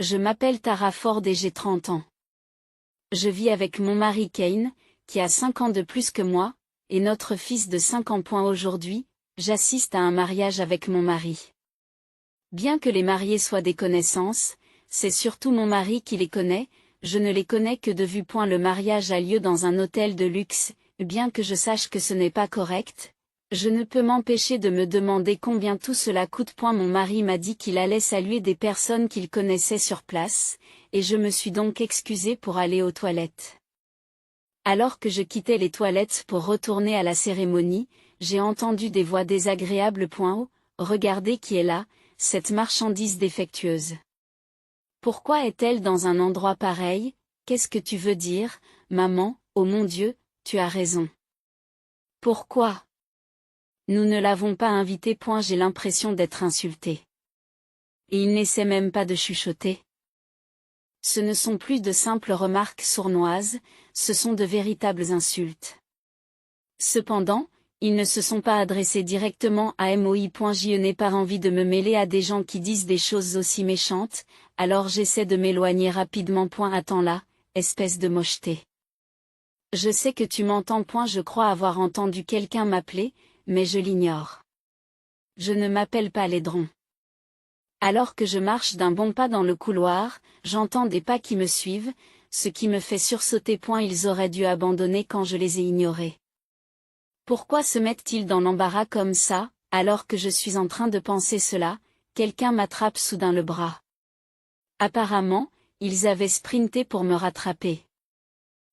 Je m'appelle Tara Ford et j'ai 30 ans. Je vis avec mon mari Kane, qui a 5 ans de plus que moi, et notre fils de 5 ans. Aujourd'hui, j'assiste à un mariage avec mon mari. Bien que les mariés soient des connaissances, c'est surtout mon mari qui les connaît, je ne les connais que de vue. Le mariage a lieu dans un hôtel de luxe, bien que je sache que ce n'est pas correct. Je ne peux m'empêcher de me demander combien tout cela coûte. Mon mari m'a dit qu'il allait saluer des personnes qu'il connaissait sur place, et je me suis donc excusée pour aller aux toilettes. Alors que je quittais les toilettes pour retourner à la cérémonie, j'ai entendu des voix désagréables. Oh, regardez qui est là, cette marchandise défectueuse. Pourquoi est-elle dans un endroit pareil? Qu'est-ce que tu veux dire, maman? Oh mon Dieu, tu as raison. Pourquoi? Nous ne l'avons pas invité. J'ai l'impression d'être insultée. Et il n'essaie même pas de chuchoter. Ce ne sont plus de simples remarques sournoises, ce sont de véritables insultes. Cependant, ils ne se sont pas adressés directement à moi. Je n'ai pas envie de me mêler à des gens qui disent des choses aussi méchantes, alors j'essaie de m'éloigner rapidement. Attends là, espèce de mocheté. Je sais que tu m'entends. Je crois avoir entendu quelqu'un m'appeler, mais je l'ignore. Je ne m'appelle pas Laidron. Alors que je marche d'un bon pas dans le couloir, j'entends des pas qui me suivent, ce qui me fait sursauter. Ils auraient dû abandonner quand je les ai ignorés. Pourquoi se mettent-ils dans l'embarras comme ça? Alors que je suis en train de penser cela, quelqu'un m'attrape soudain le bras. Apparemment, ils avaient sprinté pour me rattraper.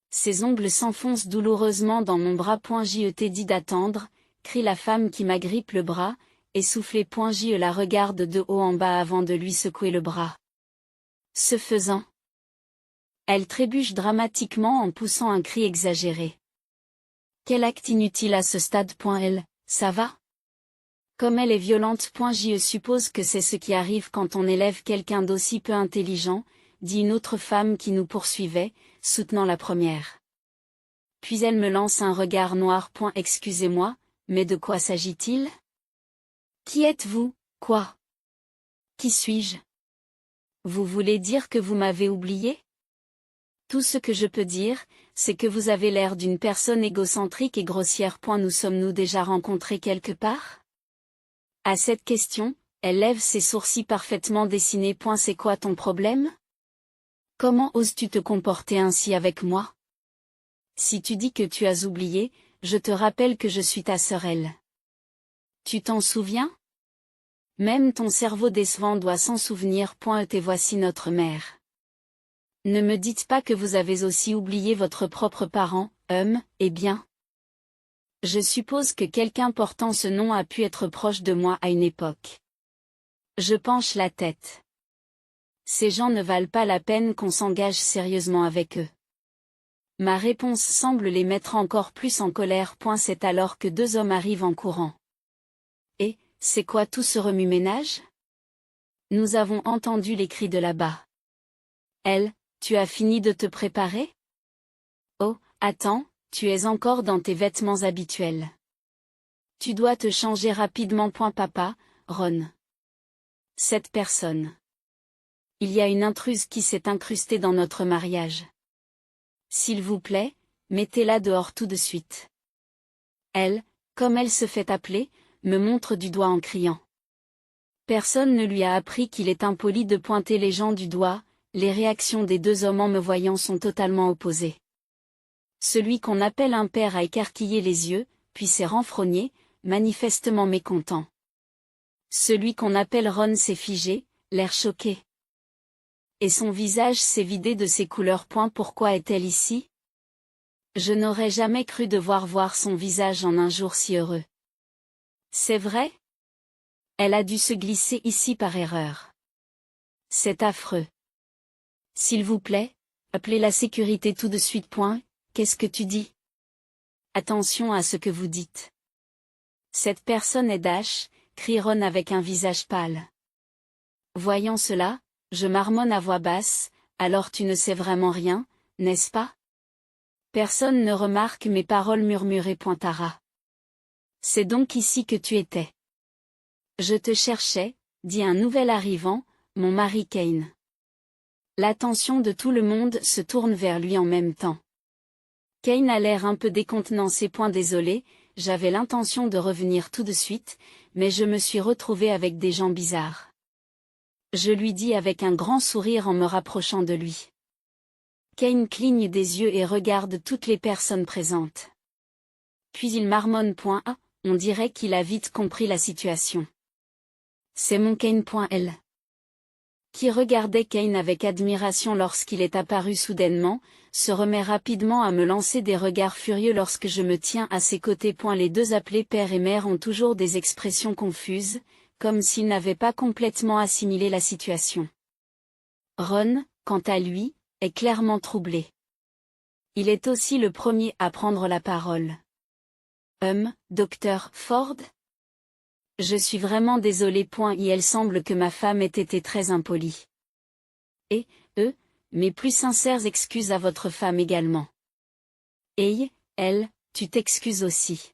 Ses ongles s'enfoncent douloureusement dans mon bras. Je t'ai dit d'attendre, crie la femme qui m'agrippe le bras, essoufflée. Je la regarde de haut en bas avant de lui secouer le bras. Ce faisant, elle trébuche dramatiquement en poussant un cri exagéré. Quel acte inutile à ce stade. Elle, ça va? Comme elle est violente. Je suppose que c'est ce qui arrive quand on élève quelqu'un d'aussi peu intelligent, dit une autre femme qui nous poursuivait, soutenant la première. Puis elle me lance un regard noir. Excusez-moi, mais de quoi s'agit-il? Qui êtes-vous, quoi? Qui suis-je? Vous voulez dire que vous m'avez oublié? Tout ce que je peux dire, c'est que vous avez l'air d'une personne égocentrique et grossière. Nous sommes-nous déjà rencontrés quelque part? À cette question, elle lève ses sourcils parfaitement dessinés. C'est quoi ton problème? Comment oses-tu te comporter ainsi avec moi? Si tu dis que tu as oublié, je te rappelle que je suis ta sœur. Elle. Tu t'en souviens? Même ton cerveau décevant doit s'en souvenir. Et voici notre mère. Ne me dites pas que vous avez aussi oublié votre propre parent, eh bien. Je suppose que quelqu'un portant ce nom a pu être proche de moi à une époque. Je penche la tête. Ces gens ne valent pas la peine qu'on s'engage sérieusement avec eux. Ma réponse semble les mettre encore plus en colère. C'est alors que 2 hommes arrivent en courant. Et, c'est quoi tout ce remue-ménage? Nous avons entendu les cris de là-bas. Elle, tu as fini de te préparer? Oh, attends, tu es encore dans tes vêtements habituels. Tu dois te changer rapidement. Papa, Ron. Cette personne. Il y a une intruse qui s'est incrustée dans notre mariage. S'il vous plaît, mettez-la dehors tout de suite. Elle, comme elle se fait appeler, me montre du doigt en criant. Personne ne lui a appris qu'il est impoli de pointer les gens du doigt. Les réactions des 2 hommes en me voyant sont totalement opposées. Celui qu'on appelle un père a écarquillé les yeux, puis s'est renfrogné, manifestement mécontent. Celui qu'on appelle Ron s'est figé, l'air choqué. Et son visage s'est vidé de ses couleurs. Pourquoi est-elle ici? Je n'aurais jamais cru devoir voir son visage en un jour si heureux. C'est vrai? Elle a dû se glisser ici par erreur. C'est affreux. S'il vous plaît, appelez la sécurité tout de suite. Qu'est-ce que tu dis? Attention à ce que vous dites. Cette personne est Dash, crie Ron avec un visage pâle. Voyant cela, je marmonne à voix basse, alors tu ne sais vraiment rien, n'est-ce pas? Personne ne remarque mes paroles murmurées. Tara. C'est donc ici que tu étais. Je te cherchais, dit un nouvel arrivant, mon mari Kane. L'attention de tout le monde se tourne vers lui en même temps. Kane a l'air un peu décontenancé. Désolé, j'avais l'intention de revenir tout de suite, mais je me suis retrouvé avec des gens bizarres. Je lui dis avec un grand sourire en me rapprochant de lui. Kane cligne des yeux et regarde toutes les personnes présentes. Puis il marmonne. Ah, on dirait qu'il a vite compris la situation. C'est mon Kane. L. Qui regardait Kane avec admiration lorsqu'il est apparu soudainement, se remet rapidement à me lancer des regards furieux lorsque je me tiens à ses côtés. Les deux appelés père et mère ont toujours des expressions confuses, comme s'ils n'avaient pas complètement assimilé la situation. Ron, quant à lui, est clairement troublé. Il est aussi le premier à prendre la parole. Docteur Ford ? Je suis vraiment désolé. Il semble que ma femme ait été très impolie. Et, mes plus sincères excuses à votre femme également. Et, elle, tu t'excuses aussi.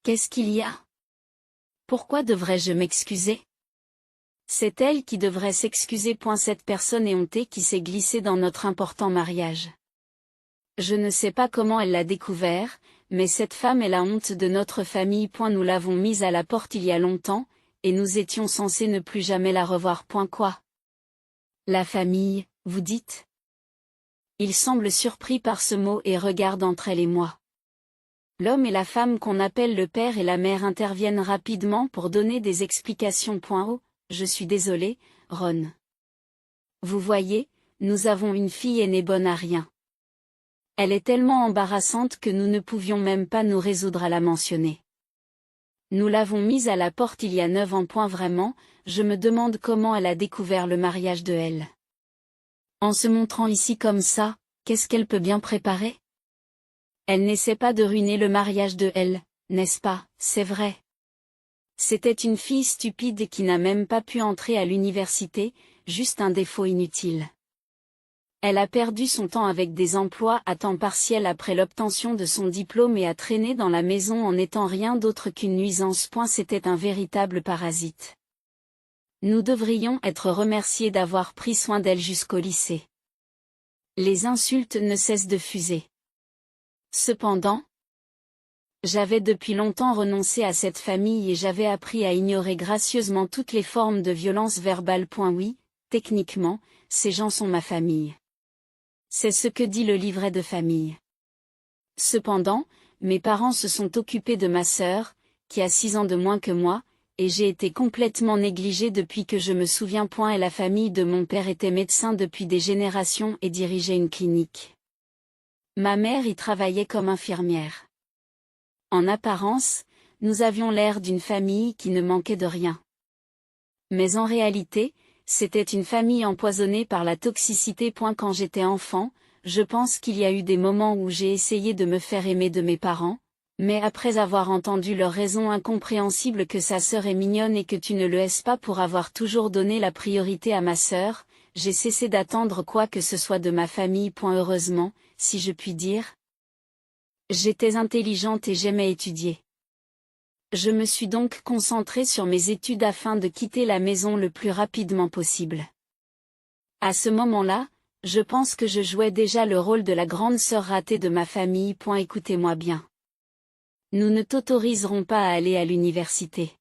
Qu'est-ce qu'il y a ? Pourquoi devrais-je m'excuser ? C'est elle qui devrait s'excuser. Cette personne éhontée qui s'est glissée dans notre important mariage. Je ne sais pas comment elle l'a découvert, mais cette femme est la honte de notre famille. Nous l'avons mise à la porte il y a longtemps, et nous étions censés ne plus jamais la revoir. Quoi ? La famille, vous dites ? Il semble surpris par ce mot et regarde entre elle et moi. L'homme et la femme qu'on appelle le père et la mère interviennent rapidement pour donner des explications. Oh, je suis désolé, Ron. Vous voyez, nous avons une fille aînée bonne à rien. Elle est tellement embarrassante que nous ne pouvions même pas nous résoudre à la mentionner. Nous l'avons mise à la porte il y a 9 ans. Vraiment, je me demande comment elle a découvert le mariage de elle. En se montrant ici comme ça, qu'est-ce qu'elle peut bien préparer ? Elle n'essaie pas de ruiner le mariage de elle, n'est-ce pas ? C'est vrai. C'était une fille stupide qui n'a même pas pu entrer à l'université, juste un défaut inutile. Elle a perdu son temps avec des emplois à temps partiel après l'obtention de son diplôme et a traîné dans la maison en n'étant rien d'autre qu'une nuisance. C'était un véritable parasite. Nous devrions être remerciés d'avoir pris soin d'elle jusqu'au lycée. Les insultes ne cessent de fuser. Cependant, j'avais depuis longtemps renoncé à cette famille et j'avais appris à ignorer gracieusement toutes les formes de violence verbale. Oui, techniquement, ces gens sont ma famille. C'est ce que dit le livret de famille. Cependant, mes parents se sont occupés de ma sœur, qui a 6 ans de moins que moi, et j'ai été complètement négligée depuis que je me souviens. Et la famille de mon père était médecin depuis des générations et dirigeait une clinique. Ma mère y travaillait comme infirmière. En apparence, nous avions l'air d'une famille qui ne manquait de rien. Mais en réalité, c'était une famille empoisonnée par la toxicité. Quand j'étais enfant, je pense qu'il y a eu des moments où j'ai essayé de me faire aimer de mes parents, mais après avoir entendu leur raison incompréhensible que sa sœur est mignonne et que tu ne le es pas pour avoir toujours donné la priorité à ma sœur, j'ai cessé d'attendre quoi que ce soit de ma famille. Heureusement, si je puis dire. J'étais intelligente et j'aimais étudier. Je me suis donc concentrée sur mes études afin de quitter la maison le plus rapidement possible. À ce moment-là, je pense que je jouais déjà le rôle de la grande sœur ratée de ma famille. Écoutez-moi bien. Nous ne t'autoriserons pas à aller à l'université.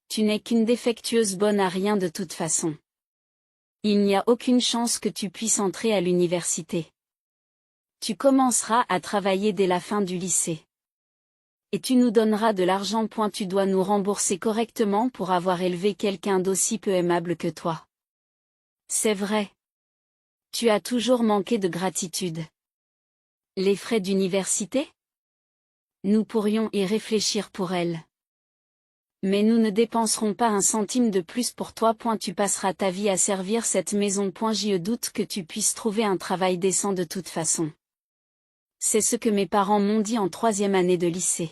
Tu n'es qu'une défectueuse bonne à rien de toute façon. Il n'y a aucune chance que tu puisses entrer à l'université. Tu commenceras à travailler dès la fin du lycée. Et tu nous donneras de l'argent. Tu dois nous rembourser correctement pour avoir élevé quelqu'un d'aussi peu aimable que toi. C'est vrai. Tu as toujours manqué de gratitude. Les frais d'université ? Nous pourrions y réfléchir pour elle. Mais nous ne dépenserons pas un centime de plus pour toi. Tu passeras ta vie à servir cette maison. Je doute que tu puisses trouver un travail décent de toute façon. C'est ce que mes parents m'ont dit en 3e année de lycée.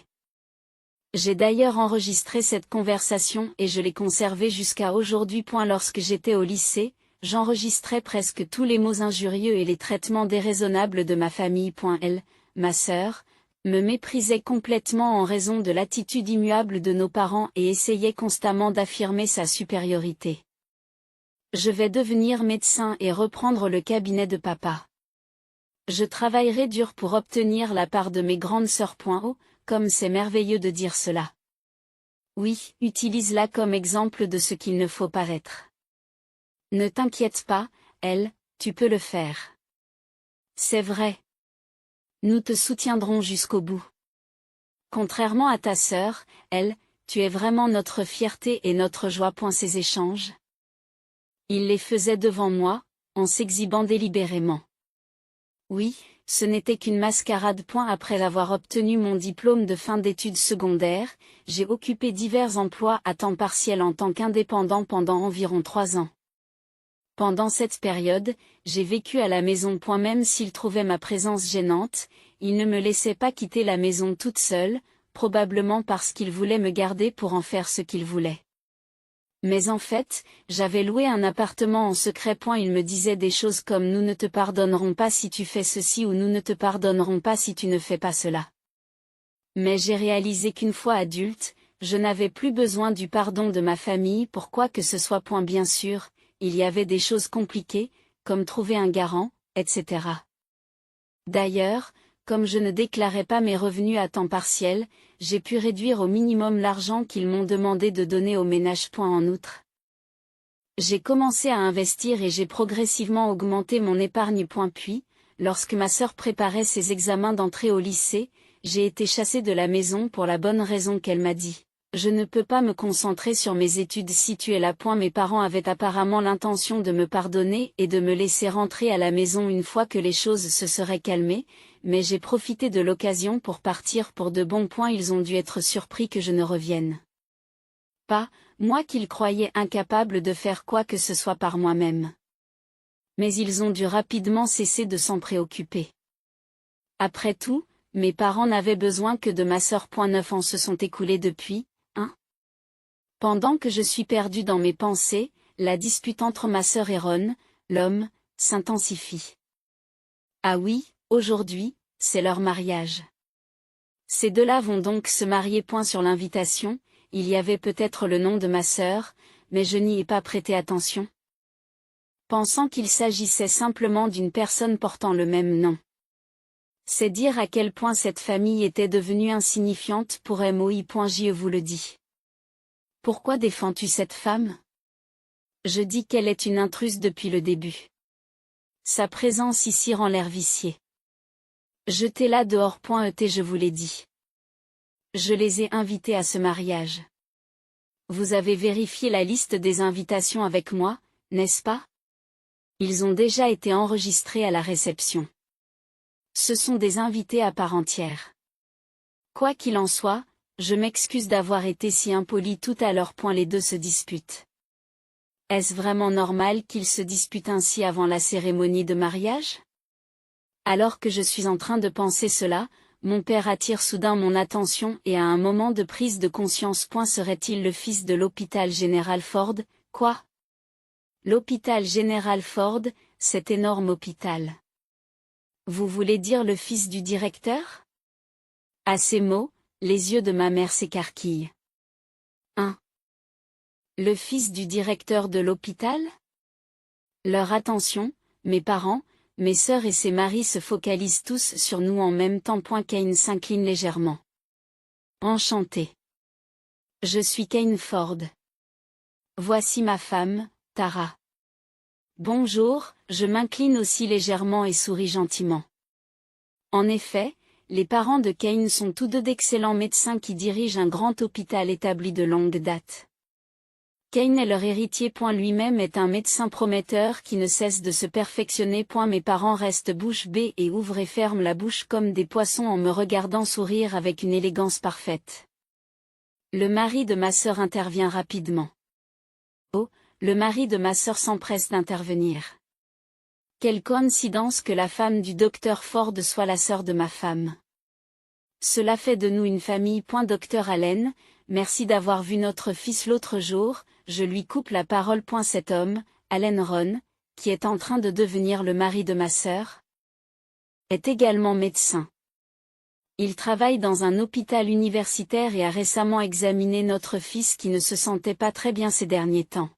J'ai d'ailleurs enregistré cette conversation et je l'ai conservée jusqu'à aujourd'hui. Lorsque j'étais au lycée, j'enregistrais presque tous les mots injurieux et les traitements déraisonnables de ma famille. Elle, ma sœur, me méprisait complètement en raison de l'attitude immuable de nos parents et essayait constamment d'affirmer sa supériorité. Je vais devenir médecin et reprendre le cabinet de papa. Je travaillerai dur pour obtenir la part de mes grandes sœurs. Oh, comme c'est merveilleux de dire cela. Oui, utilise-la comme exemple de ce qu'il ne faut pas être. Ne t'inquiète pas, elle, tu peux le faire. C'est vrai. Nous te soutiendrons jusqu'au bout. Contrairement à ta sœur, elle, tu es vraiment notre fierté et notre joie. Ces échanges. Il les faisait devant moi, en s'exhibant délibérément. Oui, ce n'était qu'une mascarade. Après avoir obtenu mon diplôme de fin d'études secondaires, j'ai occupé divers emplois à temps partiel en tant qu'indépendant pendant environ 3 ans. Pendant cette période, j'ai vécu à la maison. Même s'il trouvait ma présence gênante, il ne me laissait pas quitter la maison toute seule, probablement parce qu'il voulait me garder pour en faire ce qu'il voulait. Mais en fait, j'avais loué un appartement en secret. Il me disait des choses comme « Nous ne te pardonnerons pas si tu fais ceci » ou « Nous ne te pardonnerons pas si tu ne fais pas cela ». Mais j'ai réalisé qu'une fois adulte, je n'avais plus besoin du pardon de ma famille pour quoi que ce soit. Bien sûr, il y avait des choses compliquées, comme trouver un garant, etc. D'ailleurs, comme je ne déclarais pas mes revenus à temps partiel, j'ai pu réduire au minimum l'argent qu'ils m'ont demandé de donner au ménage. En outre, j'ai commencé à investir et j'ai progressivement augmenté mon épargne. Puis, lorsque ma sœur préparait ses examens d'entrée au lycée, j'ai été chassée de la maison pour la bonne raison qu'elle m'a dit. Je ne peux pas me concentrer sur mes études si tu es là. Mes parents avaient apparemment l'intention de me pardonner et de me laisser rentrer à la maison une fois que les choses se seraient calmées, mais j'ai profité de l'occasion pour partir pour de bon. Ils ont dû être surpris que je ne revienne pas, moi qu'ils croyaient incapable de faire quoi que ce soit par moi-même. Mais ils ont dû rapidement cesser de s'en préoccuper. Après tout, mes parents n'avaient besoin que de ma sœur. 9 ans se sont écoulés depuis. Pendant que je suis perdu dans mes pensées, la dispute entre ma sœur et Ron, l'homme, s'intensifie. Ah oui, aujourd'hui, c'est leur mariage. Ces deux-là vont donc se marier. Sur l'invitation, il y avait peut-être le nom de ma sœur, mais je n'y ai pas prêté attention. Pensant qu'il s'agissait simplement d'une personne portant le même nom. C'est dire à quel point cette famille était devenue insignifiante pour moi. Je vous le dis. Pourquoi défends-tu cette femme? Je dis qu'elle est une intruse depuis le début. Sa présence ici rend l'air vicié. Jetez-la dehors. Je vous l'ai dit. Je les ai invités à ce mariage. Vous avez vérifié la liste des invitations avec moi, n'est-ce pas? Ils ont déjà été enregistrés à la réception. Ce sont des invités à part entière. Quoi qu'il en soit, je m'excuse d'avoir été si impoli tout à l'heure. Les deux se disputent. Est-ce vraiment normal qu'ils se disputent ainsi avant la cérémonie de mariage? Alors que je suis en train de penser cela, mon père attire soudain mon attention et à un moment de prise de conscience. Serait-il le fils de l'hôpital général Ford? Quoi? L'hôpital général Ford, cet énorme hôpital. Vous voulez dire le fils du directeur? À ces mots, les yeux de ma mère s'écarquillent. Le fils du directeur de l'hôpital? Leur attention, mes parents, mes sœurs et ses maris se focalisent tous sur nous en même temps. Kane s'incline légèrement. Enchanté. Je suis Kane Ford. Voici ma femme, Tara. Bonjour, je m'incline aussi légèrement et souris gentiment. En effet, les parents de Kane sont tous deux d'excellents médecins qui dirigent un grand hôpital établi de longue date. Kane est leur héritier. Lui-même est un médecin prometteur qui ne cesse de se perfectionner. Mes parents restent bouche bée et ouvrent et ferment la bouche comme des poissons en me regardant sourire avec une élégance parfaite. Le mari de ma sœur intervient rapidement. Oh, le mari de ma sœur s'empresse d'intervenir. Quelle coïncidence que la femme du docteur Ford soit la sœur de ma femme. Cela fait de nous une famille. Docteur Allen, merci d'avoir vu notre fils l'autre jour. Je lui coupe la parole. Cet homme, Allen Ron, qui est en train de devenir le mari de ma sœur, est également médecin. Il travaille dans un hôpital universitaire et a récemment examiné notre fils qui ne se sentait pas très bien ces derniers temps.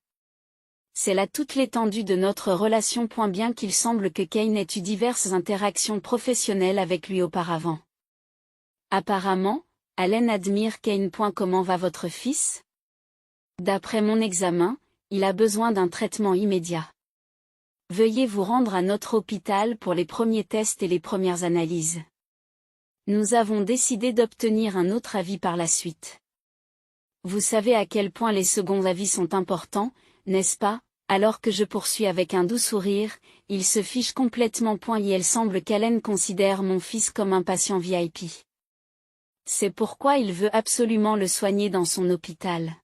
C'est là toute l'étendue de notre relation. Bien qu'il semble que Kane ait eu diverses interactions professionnelles avec lui auparavant. Apparemment, Allen admire Kane. Comment va votre fils? D'après mon examen, il a besoin d'un traitement immédiat. Veuillez vous rendre à notre hôpital pour les premiers tests et les premières analyses. Nous avons décidé d'obtenir un autre avis par la suite. Vous savez à quel point les seconds avis sont importants, n'est-ce pas? Alors que je poursuis avec un doux sourire, il se fiche complètement. Il semble qu'Allen considère mon fils comme un patient VIP. C'est pourquoi il veut absolument le soigner dans son hôpital.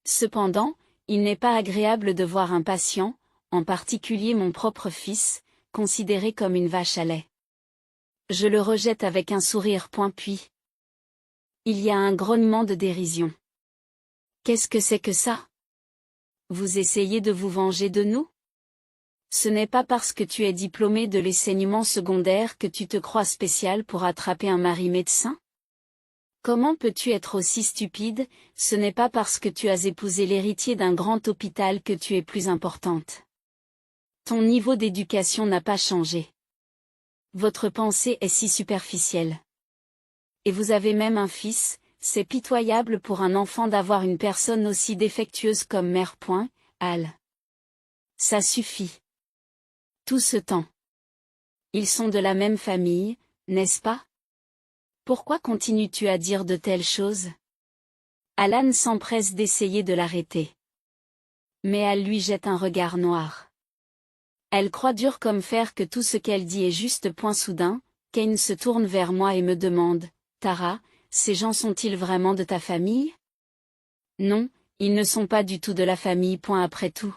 Cependant, il n'est pas agréable de voir un patient, en particulier mon propre fils, considéré comme une vache à lait. Je le rejette avec un sourire. Puis, il y a un grognement de dérision. Qu'est-ce que c'est que ça? Vous essayez de vous venger de nous? Ce n'est pas parce que tu es diplômé de l'enseignement secondaire que tu te crois spécial pour attraper un mari médecin? Comment peux-tu être aussi stupide? Ce n'est pas parce que tu as épousé l'héritier d'un grand hôpital que tu es plus importante. Ton niveau d'éducation n'a pas changé. Votre pensée est si superficielle. Et vous avez même un fils, c'est pitoyable pour un enfant d'avoir une personne aussi défectueuse comme mère. Al. Ça suffit. Tout ce temps. Ils sont de la même famille, n'est-ce pas? Pourquoi continues-tu à dire de telles choses? Alan s'empresse d'essayer de l'arrêter. Mais Al lui jette un regard noir. Elle croit dur comme fer que tout ce qu'elle dit est juste. Soudain, Kane se tourne vers moi et me demande, Tara, ces gens sont-ils vraiment de ta famille? Non, ils ne sont pas du tout de la famille. Après tout.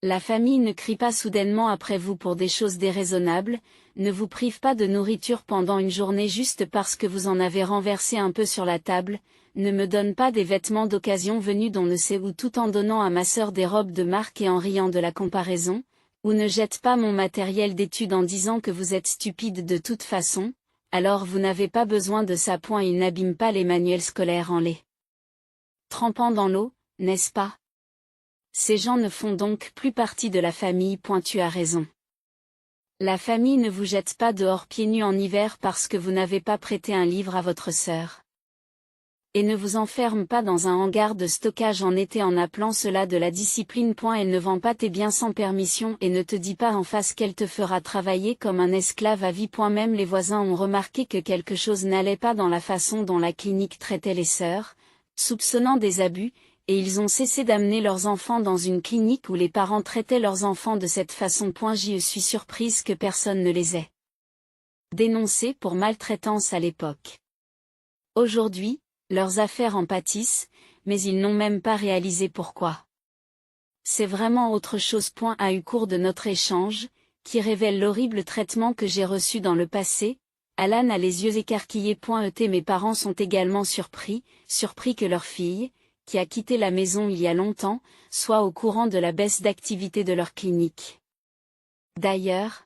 La famille ne crie pas soudainement après vous pour des choses déraisonnables, ne vous prive pas de nourriture pendant une journée juste parce que vous en avez renversé un peu sur la table, ne me donne pas des vêtements d'occasion venus d'on ne sait où tout en donnant à ma sœur des robes de marque et en riant de la comparaison, ou ne jette pas mon matériel d'études en disant que vous êtes stupide de toute façon, alors vous n'avez pas besoin de ça. Il n'abîme pas les manuels scolaires en les trempant dans l'eau, n'est-ce pas? Ces gens ne font donc plus partie de la famille. Tu as raison. La famille ne vous jette pas dehors pieds nus en hiver parce que vous n'avez pas prêté un livre à votre sœur. Et ne vous enferme pas dans un hangar de stockage en été en appelant cela de la discipline. Elle ne vend pas tes biens sans permission et ne te dit pas en face qu'elle te fera travailler comme un esclave à vie. Même les voisins ont remarqué que quelque chose n'allait pas dans la façon dont la clinique traitait les sœurs, soupçonnant des abus, et ils ont cessé d'amener leurs enfants dans une clinique où les parents traitaient leurs enfants de cette façon. Je suis surprise que personne ne les ait dénoncés pour maltraitance à l'époque. Aujourd'hui, leurs affaires en pâtissent, mais ils n'ont même pas réalisé pourquoi. C'est vraiment autre chose. A eu cours de notre échange, qui révèle l'horrible traitement que j'ai reçu dans le passé. Alan a les yeux écarquillés. Mes parents sont également surpris que leur fille, qui a quitté la maison il y a longtemps, soit au courant de la baisse d'activité de leur clinique. D'ailleurs,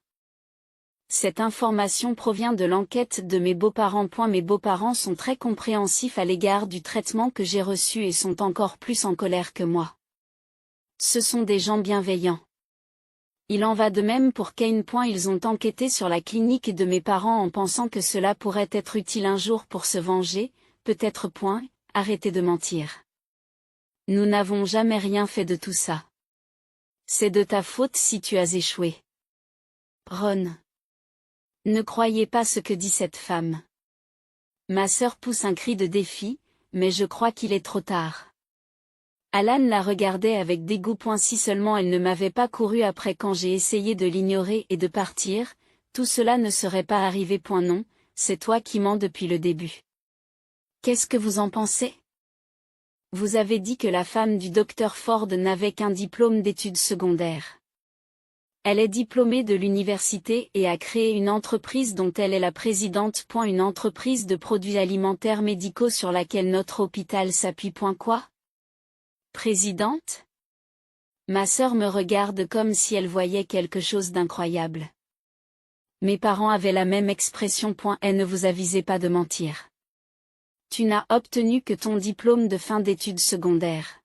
cette information provient de l'enquête de mes beaux-parents. Mes beaux-parents sont très compréhensifs à l'égard du traitement que j'ai reçu et sont encore plus en colère que moi. Ce sont des gens bienveillants. Il en va de même pour Kane. Ils ont enquêté sur la clinique de mes parents en pensant que cela pourrait être utile un jour pour se venger, peut-être. Arrêtez de mentir. Nous n'avons jamais rien fait de tout ça. C'est de ta faute si tu as échoué. Ron. Ne croyez pas ce que dit cette femme. Ma sœur pousse un cri de défi, mais je crois qu'il est trop tard. Alan la regardait avec dégoût. Si seulement elle ne m'avait pas couru après quand j'ai essayé de l'ignorer et de partir, tout cela ne serait pas arrivé. Non, c'est toi qui mens depuis le début. Qu'est-ce que vous en pensez? Vous avez dit que la femme du docteur Ford n'avait qu'un diplôme d'études secondaires. Elle est diplômée de l'université et a créé une entreprise dont elle est la présidente. Une entreprise de produits alimentaires médicaux sur laquelle notre hôpital s'appuie. Quoi? Présidente? Ma sœur me regarde comme si elle voyait quelque chose d'incroyable. Mes parents avaient la même expression. Elle ne vous avisait pas de mentir. Tu n'as obtenu que ton diplôme de fin d'études secondaires.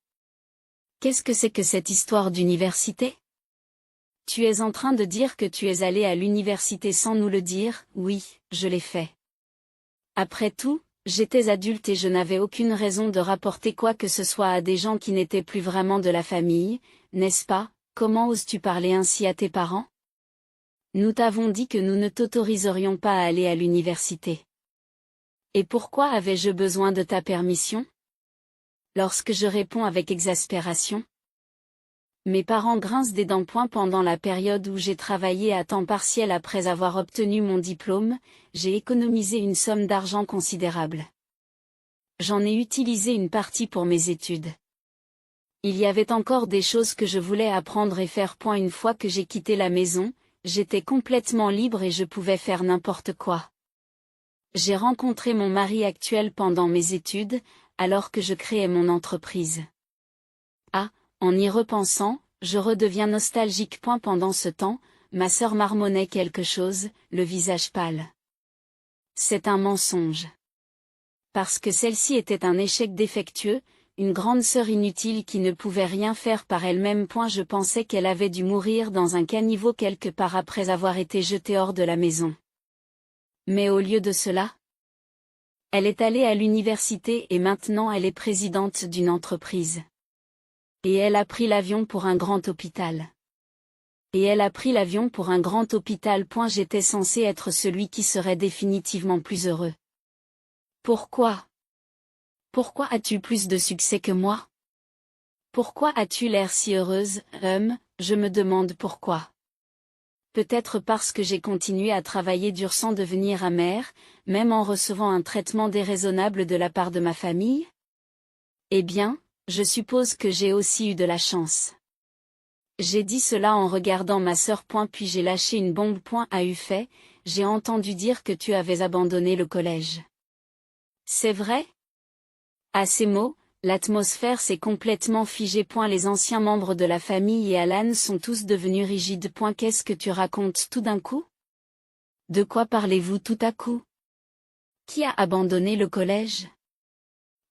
Qu'est-ce que c'est que cette histoire d'université? Tu es en train de dire que tu es allé à l'université sans nous le dire? Oui, je l'ai fait. Après tout, j'étais adulte et je n'avais aucune raison de rapporter quoi que ce soit à des gens qui n'étaient plus vraiment de la famille, n'est-ce pas? Comment oses-tu parler ainsi à tes parents? Nous t'avons dit que nous ne t'autoriserions pas à aller à l'université. Et pourquoi avais-je besoin de ta permission? Lorsque je réponds avec exaspération. Mes parents grincent des dents. Pendant la période où j'ai travaillé à temps partiel après avoir obtenu mon diplôme, j'ai économisé une somme d'argent considérable. J'en ai utilisé une partie pour mes études. Il y avait encore des choses que je voulais apprendre et faire. Une fois que j'ai quitté la maison, j'étais complètement libre et je pouvais faire n'importe quoi. J'ai rencontré mon mari actuel pendant mes études, alors que je créais mon entreprise. Ah, en y repensant, je redeviens nostalgique. Pendant ce temps, ma sœur marmonnait quelque chose, le visage pâle. C'est un mensonge. Parce que celle-ci était un échec défectueux, une grande sœur inutile qui ne pouvait rien faire par elle-même. Je pensais qu'elle avait dû mourir dans un caniveau quelque part après avoir été jetée hors de la maison. Mais au lieu de cela, elle est allée à l'université et maintenant elle est présidente d'une entreprise. Et elle a pris l'avion pour un grand hôpital. J'étais censé être celui qui serait définitivement plus heureux. Pourquoi? Pourquoi as-tu plus de succès que moi? Pourquoi as-tu l'air si heureuse? Je me demande pourquoi. Peut-être parce que j'ai continué à travailler dur sans devenir amère, même en recevant un traitement déraisonnable de la part de ma famille? Eh bien, je suppose que j'ai aussi eu de la chance. J'ai dit cela en regardant ma sœur. Puis j'ai lâché une bombe. À eu fait, j'ai entendu dire que tu avais abandonné le collège. C'est vrai? À ces mots, l'atmosphère s'est complètement figée. Les anciens membres de la famille et Alan sont tous devenus rigides. Qu'est-ce que tu racontes tout d'un coup? De quoi parlez-vous tout à coup? Qui a abandonné le collège?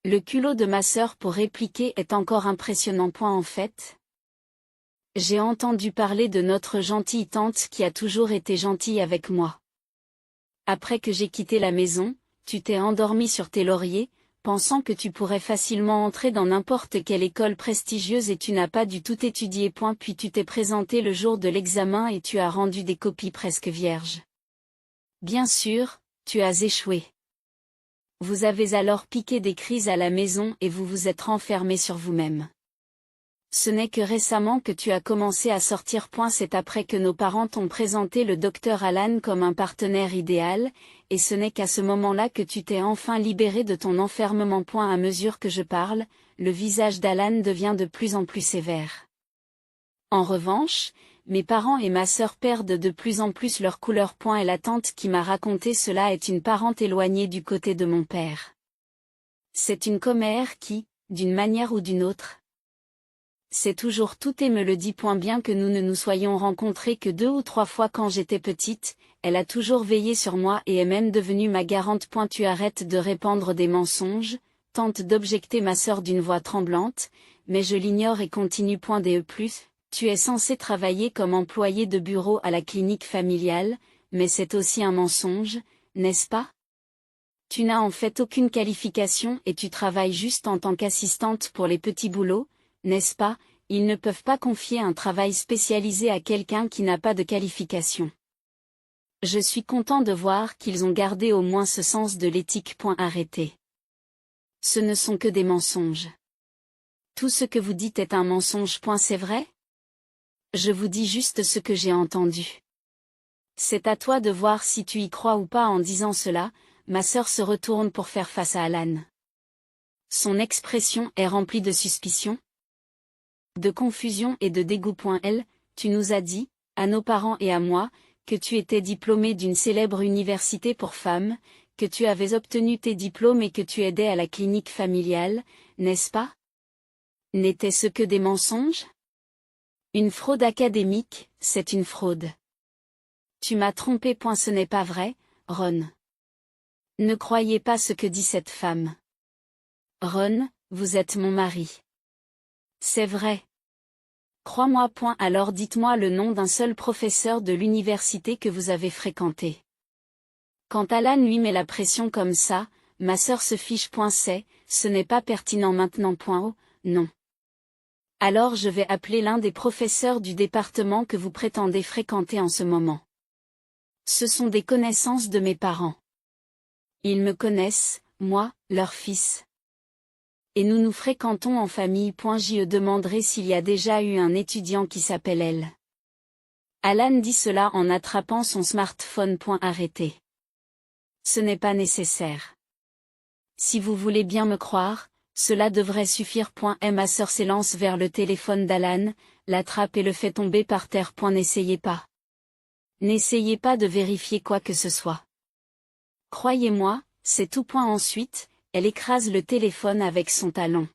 Le culot de ma sœur pour répliquer est encore impressionnant. En fait, j'ai entendu parler de notre gentille tante qui a toujours été gentille avec moi. Après que j'ai quitté la maison, tu t'es endormi sur tes lauriers, pensant que tu pourrais facilement entrer dans n'importe quelle école prestigieuse et tu n'as pas du tout étudié. Puis tu t'es présenté le jour de l'examen et tu as rendu des copies presque vierges. Bien sûr, tu as échoué. Vous avez alors piqué des crises à la maison et vous vous êtes renfermé sur vous-même. Ce n'est que récemment que tu as commencé à sortir. C'est après que nos parents t'ont présenté le docteur Alan comme un partenaire idéal, et ce n'est qu'à ce moment-là que tu t'es enfin libéré de ton enfermement. À mesure que je parle, le visage d'Alan devient de plus en plus sévère. En revanche, mes parents et ma sœur perdent de plus en plus leur couleur. Et la tante qui m'a raconté cela est une parente éloignée du côté de mon père. C'est une commère qui, d'une manière ou d'une autre, c'est toujours tout et me le dit. Bien que nous ne nous soyons rencontrés que 2 ou 3 fois quand j'étais petite, elle a toujours veillé sur moi et est même devenue ma garante. Tu arrêtes de répandre des mensonges, tente d'objecter ma sœur d'une voix tremblante, mais je l'ignore et continue. Tu es censé travailler comme employé de bureau à la clinique familiale, mais c'est aussi un mensonge, n'est-ce pas? Tu n'as en fait aucune qualification et tu travailles juste en tant qu'assistante pour les petits boulots, n'est-ce pas? Ils ne peuvent pas confier un travail spécialisé à quelqu'un qui n'a pas de qualification. Je suis content de voir qu'ils ont gardé au moins ce sens de l'éthique. Arrêtez. Ce ne sont que des mensonges. Tout ce que vous dites est un mensonge. C'est vrai? Je vous dis juste ce que j'ai entendu. C'est à toi de voir si tu y crois ou pas. En disant cela, ma sœur se retourne pour faire face à Alan. Son expression est remplie de suspicion, de confusion et de dégoût. Tu nous as dit, à nos parents et à moi, que tu étais diplômé d'une célèbre université pour femmes, que tu avais obtenu tes diplômes et que tu aidais à la clinique familiale, n'est-ce pas? N'était-ce que des mensonges? Une fraude académique, c'est une fraude. Tu m'as trompé. Ce n'est pas vrai, Ron. Ne croyez pas ce que dit cette femme. Ron, vous êtes mon mari. C'est vrai. Crois-moi. Alors dites-moi le nom d'un seul professeur de l'université que vous avez fréquenté. Quand Alan lui met la pression comme ça, ma sœur se fiche. Ce n'est pas pertinent maintenant. Oh, non. Alors je vais appeler l'un des professeurs du département que vous prétendez fréquenter en ce moment. Ce sont des connaissances de mes parents. Ils me connaissent, moi, leur fils. Et nous nous fréquentons en famille. Je demanderai s'il y a déjà eu un étudiant qui s'appelle elle. Alan dit cela en attrapant son smartphone. Arrêtez. Ce n'est pas nécessaire. Si vous voulez bien me croire, cela devrait suffire. Ma sœur s'élance vers le téléphone d'Alan, l'attrape et le fait tomber par terre. N'essayez pas. N'essayez pas de vérifier quoi que ce soit. Croyez-moi, c'est tout. Ensuite, elle écrase le téléphone avec son talon.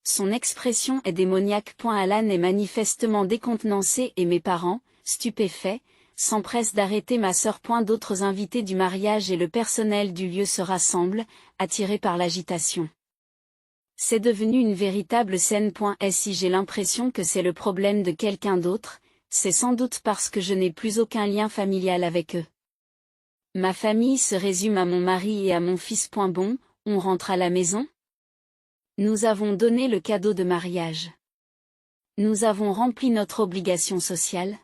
Son expression est démoniaque. Alan est manifestement décontenancé et mes parents, stupéfaits, s'empressent d'arrêter ma sœur. D'autres invités du mariage et le personnel du lieu se rassemblent, attirés par l'agitation. C'est devenu une véritable scène. Et si j'ai l'impression que c'est le problème de quelqu'un d'autre, c'est sans doute parce que je n'ai plus aucun lien familial avec eux. Ma famille se résume à mon mari et à mon fils. Bon, on rentre à la maison? Nous avons donné le cadeau de mariage. Nous avons rempli notre obligation sociale.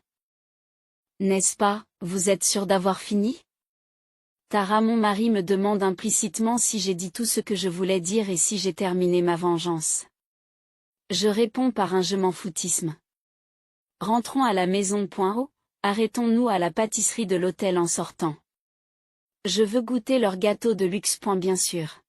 N'est-ce pas, vous êtes sûr d'avoir fini? Tara, mon mari, me demande implicitement si j'ai dit tout ce que je voulais dire et si j'ai terminé ma vengeance. Je réponds par un je m'en foutisme. Rentrons à la maison. Oh, arrêtons-nous à la pâtisserie de l'hôtel en sortant. Je veux goûter leurs gâteaux de luxe. Bien sûr.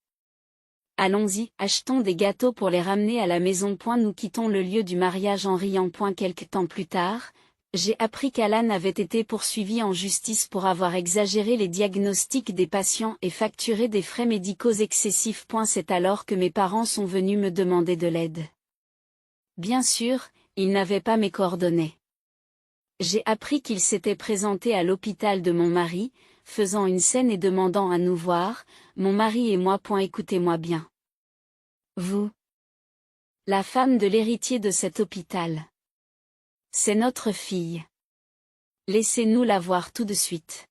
Allons-y, achetons des gâteaux pour les ramener à la maison. Nous quittons le lieu du mariage en riant. Quelque temps plus tard, j'ai appris qu'Alan avait été poursuivi en justice pour avoir exagéré les diagnostics des patients et facturé des frais médicaux excessifs. C'est alors que mes parents sont venus me demander de l'aide. Bien sûr, ils n'avaient pas mes coordonnées. J'ai appris qu'il s'était présenté à l'hôpital de mon mari, faisant une scène et demandant à nous voir, mon mari et moi. Écoutez-moi bien. Vous. La femme de l'héritier de cet hôpital. C'est notre fille. Laissez-nous la voir tout de suite.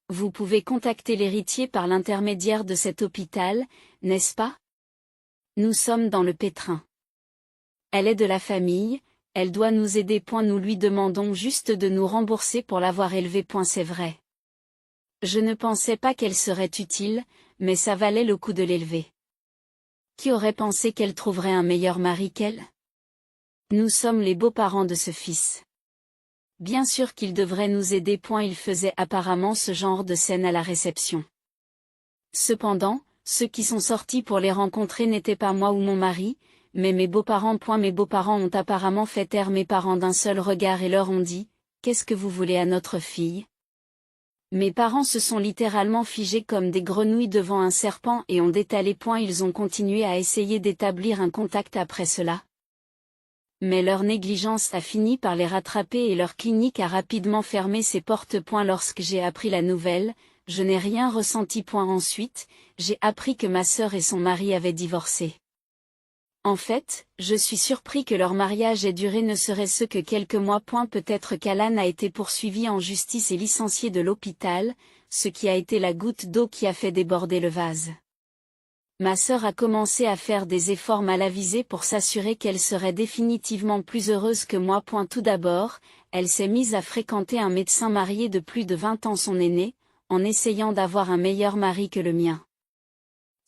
Vous pouvez contacter l'héritier par l'intermédiaire de cet hôpital, n'est-ce pas? Nous sommes dans le pétrin. Elle est de la famille, elle doit nous aider. Nous lui demandons juste de nous rembourser pour l'avoir élevée. C'est vrai. Je ne pensais pas qu'elle serait utile, mais ça valait le coup de l'élever. Qui aurait pensé qu'elle trouverait un meilleur mari qu'elle? Nous sommes les beaux-parents de ce fils. Bien sûr qu'il devrait nous aider. Il faisait apparemment ce genre de scène à la réception. Cependant, ceux qui sont sortis pour les rencontrer n'étaient pas moi ou mon mari, mais mes beaux-parents. Mes beaux-parents ont apparemment fait taire mes parents d'un seul regard et leur ont dit « Qu'est-ce que vous voulez à notre fille ?» Mes parents se sont littéralement figés comme des grenouilles devant un serpent et ont détalé. Ils ont continué à essayer d'établir un contact après cela. Mais leur négligence a fini par les rattraper et leur clinique a rapidement fermé ses portes. Lorsque j'ai appris la nouvelle, je n'ai rien ressenti. Ensuite, j'ai appris que ma sœur et son mari avaient divorcé. En fait, je suis surpris que leur mariage ait duré ne serait-ce que quelques mois. Peut-être qu'Alan a été poursuivi en justice et licencié de l'hôpital, ce qui a été la goutte d'eau qui a fait déborder le vase. Ma sœur a commencé à faire des efforts mal avisés pour s'assurer qu'elle serait définitivement plus heureuse que moi. Tout d'abord, elle s'est mise à fréquenter un médecin marié de plus de 20 ans, son aîné, en essayant d'avoir un meilleur mari que le mien.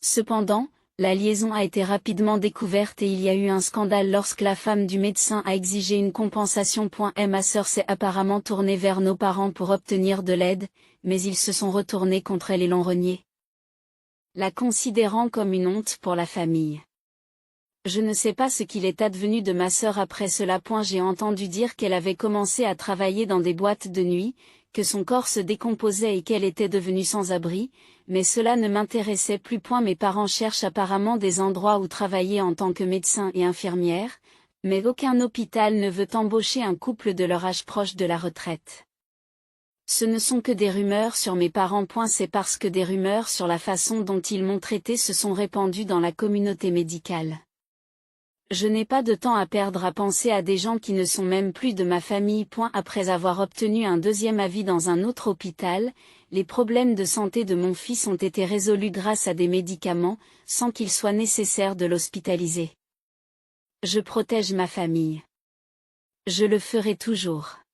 Cependant, la liaison a été rapidement découverte et il y a eu un scandale lorsque la femme du médecin a exigé une compensation. Ma sœur s'est apparemment tournée vers nos parents pour obtenir de l'aide, mais ils se sont retournés contre elle et l'ont reniée, la considérant comme une honte pour la famille. Je ne sais pas ce qu'il est advenu de ma sœur après cela. J'ai entendu dire qu'elle avait commencé à travailler dans des boîtes de nuit, que son corps se décomposait et qu'elle était devenue sans abri, mais cela ne m'intéressait plus. Mes parents cherchent apparemment des endroits où travailler en tant que médecin et infirmière, mais aucun hôpital ne veut embaucher un couple de leur âge proche de la retraite. Ce ne sont que des rumeurs sur mes parents. C'est parce que des rumeurs sur la façon dont ils m'ont traité se sont répandues dans la communauté médicale. Je n'ai pas de temps à perdre à penser à des gens qui ne sont même plus de ma famille. Après avoir obtenu un deuxième avis dans un autre hôpital, les problèmes de santé de mon fils ont été résolus grâce à des médicaments, sans qu'il soit nécessaire de l'hospitaliser. Je protège ma famille. Je le ferai toujours.